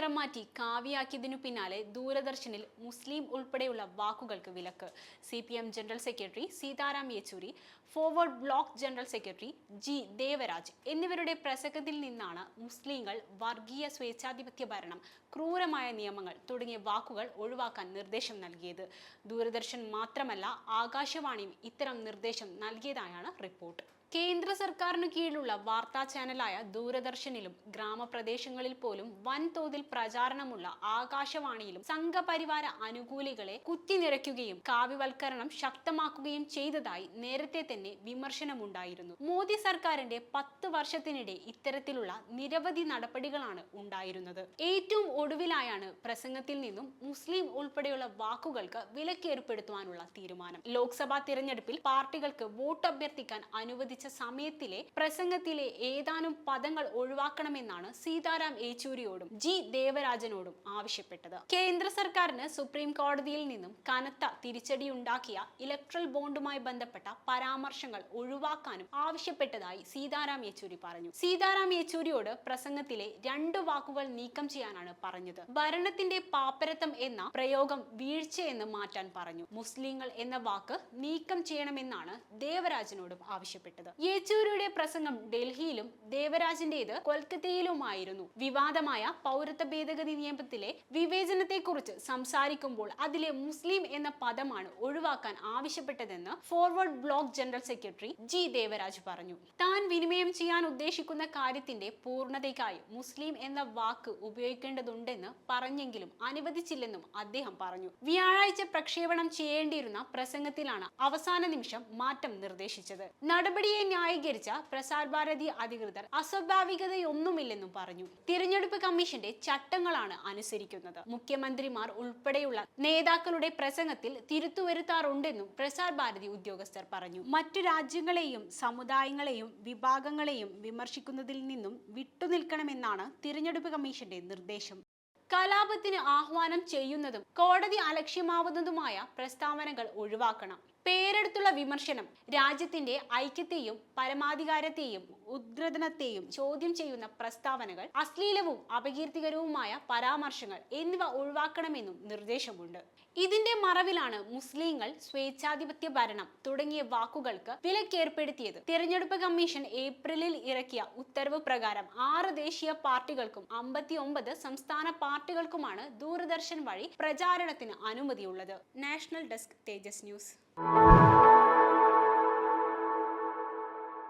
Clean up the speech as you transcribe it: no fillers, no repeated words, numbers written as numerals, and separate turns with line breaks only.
നിറം മാറ്റി കാവ്യാക്കിയതിനു പിന്നാലെ ദൂരദർശനിൽ മുസ്ലിം ഉൾപ്പെടെയുള്ള വാക്കുകൾക്ക് വിലക്ക്. CPM general secretary Sitaram Yechury, forward block general secretary G Devaraj എന്നിവരുടെ പ്രസംഗത്തിൽ നിന്നാണ് മുസ്ലിങ്ങൾ, വർഗീയ സ്വേച്ഛാധിപത്യ ഭരണം, ക്രൂരമായ നിയമങ്ങൾ തുടങ്ങിയ വാക്കുകൾ ഒഴിവാക്കാൻ നിർദ്ദേശം നൽകിയത്. ദൂരദർശൻ മാത്രമല്ല, ആകാശവാണിയും ഇത്തരം നിർദ്ദേശം നൽകിയതായാണ് റിപ്പോർട്ട്. കേന്ദ്ര സർക്കാരിനു കീഴിലുള്ള വാർത്താ ചാനലായ ദൂരദർശനിലും ഗ്രാമപ്രദേശങ്ങളിൽ പോലും വൻതോതിൽ പ്രചാരണമുള്ള ആകാശവാണിയിലും സംഘപരിവാര അനുകൂലികളെ കുത്തിനിറയ്ക്കുകയും കാവ്യവൽക്കരണം ശക്തമാക്കുകയും ചെയ്തതായി നേരത്തെ തന്നെ വിമർശനമുണ്ടായിരുന്നു. മോദി സർക്കാരിന്റെ 10 വർഷത്തിനിടെ ഇത്തരത്തിലുള്ള നിരവധി നടപടികളാണ് ഉണ്ടായിരുന്നത്. ഏറ്റവും ഒടുവിലായാണ് പ്രസംഗത്തിൽ നിന്നും മുസ്ലിം ഉൾപ്പെടെയുള്ള വാക്കുകൾക്ക് വിലക്കേർപ്പെടുത്തുവാനുള്ള തീരുമാനം. ലോക്സഭാ തിരഞ്ഞെടുപ്പിൽ പാർട്ടികൾക്ക് വോട്ട് അഭ്യർത്ഥിക്കാൻ അനുവദിച്ച സമയത്തിലെ പ്രസംഗത്തിലെ ഏതാനും പദങ്ങൾ ഒഴിവാക്കണമെന്നാണ് സീതാറാം യെച്ചൂരിയോടും ജി ദേവരാജനോടും ആവശ്യപ്പെട്ടത്. കേന്ദ്ര സർക്കാരിന് സുപ്രീം കോടതിയിൽ നിന്നും കനത്ത തിരിച്ചടിയുണ്ടാക്കിയ ഇലക്ട്രൽ ബോണ്ടുമായി ബന്ധപ്പെട്ട പരാമർശങ്ങൾ ഒഴിവാക്കാനും ആവശ്യപ്പെട്ടതായി സീതാറാം യെച്ചൂരി പറഞ്ഞു. സീതാറാം യെച്ചൂരിയോട് പ്രസംഗത്തിലെ 2 വാക്കുകൾ നീക്കം ചെയ്യാനാണ് പറഞ്ഞത്. ഭരണത്തിന്റെ പാപ്പരത്തം എന്ന പ്രയോഗം വീഴ്ചയെന്ന് മാറ്റാൻ പറഞ്ഞു. മുസ്ലിങ്ങൾ എന്ന വാക്ക് നീക്കം ചെയ്യണമെന്നാണ് ദേവരാജനോടും ആവശ്യപ്പെട്ടത്. യെച്ചൂരിയുടെ പ്രസംഗം ഡൽഹിയിലും ദേവരാജിന്റേത് കൊൽക്കത്തയിലുമായിരുന്നു. വിവാദമായ പൗരത്വ ഭേദഗതി നിയമത്തിലെ വിവേചനത്തെക്കുറിച്ച് സംസാരിക്കുമ്പോൾ അതിലെ മുസ്ലിം എന്ന പദമാണ് ഒഴിവാക്കാൻ ആവശ്യപ്പെട്ടതെന്ന് forward block general secretary G Devaraj പറഞ്ഞു. താൻ വിനിമയം ചെയ്യാൻ ഉദ്ദേശിക്കുന്ന കാര്യത്തിന്റെ പൂർണ്ണതയ്ക്കായി മുസ്ലിം എന്ന വാക്ക് ഉപയോഗിക്കേണ്ടതുണ്ടെന്ന് പറഞ്ഞെങ്കിലും അനുവദിച്ചില്ലെന്നും അദ്ദേഹം പറഞ്ഞു. വ്യാഴാഴ്ച പ്രക്ഷേപണം ചെയ്യേണ്ടിയിരുന്ന പ്രസംഗത്തിലാണ് അവസാന നിമിഷം മാറ്റം നിർദ്ദേശിച്ചത്. നടപടിയെ ന്യായീകരിച്ച പ്രസാർ ഭാരതി അധികൃതർ അസ്വാഭാവികതയൊന്നുമില്ലെന്നും പറഞ്ഞു. തിരഞ്ഞെടുപ്പ് കമ്മീഷന്റെ ചട്ടങ്ങളാണ് അനുസരിക്കുന്നത്. മുഖ്യമന്ത്രിമാർ ഉൾപ്പെടെയുള്ള നേതാക്കളുടെ പ്രസംഗത്തിൽ തിരുത്തുവരുത്താറുണ്ടെന്നും പ്രസാർ ഭാരതി ഉദ്യോഗസ്ഥർ പറഞ്ഞു. മറ്റു രാജ്യങ്ങളെയും സമുദായങ്ങളെയും വിഭാഗങ്ങളെയും വിമർശിക്കുന്നതിൽ നിന്നും വിട്ടുനിൽക്കണമെന്നാണ് തിരഞ്ഞെടുപ്പ് കമ്മീഷന്റെ നിർദ്ദേശം. കലാപത്തിന് ആഹ്വാനം ചെയ്യുന്നതും കോടതി അലക്ഷ്യമാവുന്നതുമായ പ്രസ്താവനകൾ ഒഴിവാക്കണം. പേരെടുത്തുള്ള വിമർശനം രാജ്യത്തിന്റെ ഐക്യത്തെയും പരമാധികാരത്തെയും ഉദ്ഗ്രഥനത്തെയും ചോദ്യം ചെയ്യുന്ന പ്രസ്താവനകൾ, അശ്ലീലവും അപകീർത്തികരവുമായ പരാമർശങ്ങൾ എന്നിവ ഒഴിവാക്കണമെന്നും നിർദ്ദേശമുണ്ട്. ഇതിന്റെ മറവിലാണ് മുസ്ലിങ്ങൾ, സ്വേച്ഛാധിപത്യ ഭരണം തുടങ്ങിയ വാക്കുകൾക്ക് വിലക്കേർപ്പെടുത്തിയത്. തിരഞ്ഞെടുപ്പ് കമ്മീഷൻ ഏപ്രിലിൽ ഇറക്കിയ ഉത്തരവ് പ്രകാരം 6 ദേശീയ പാർട്ടികൾക്കും 59 സംസ്ഥാന പാർട്ടികൾക്കുമാണ് ദൂരദർശൻ വഴി പ്രചാരണത്തിന് അനുമതിയുള്ളത്. നാഷണൽ ഡെസ്ക്, തേജസ് ന്യൂസ്.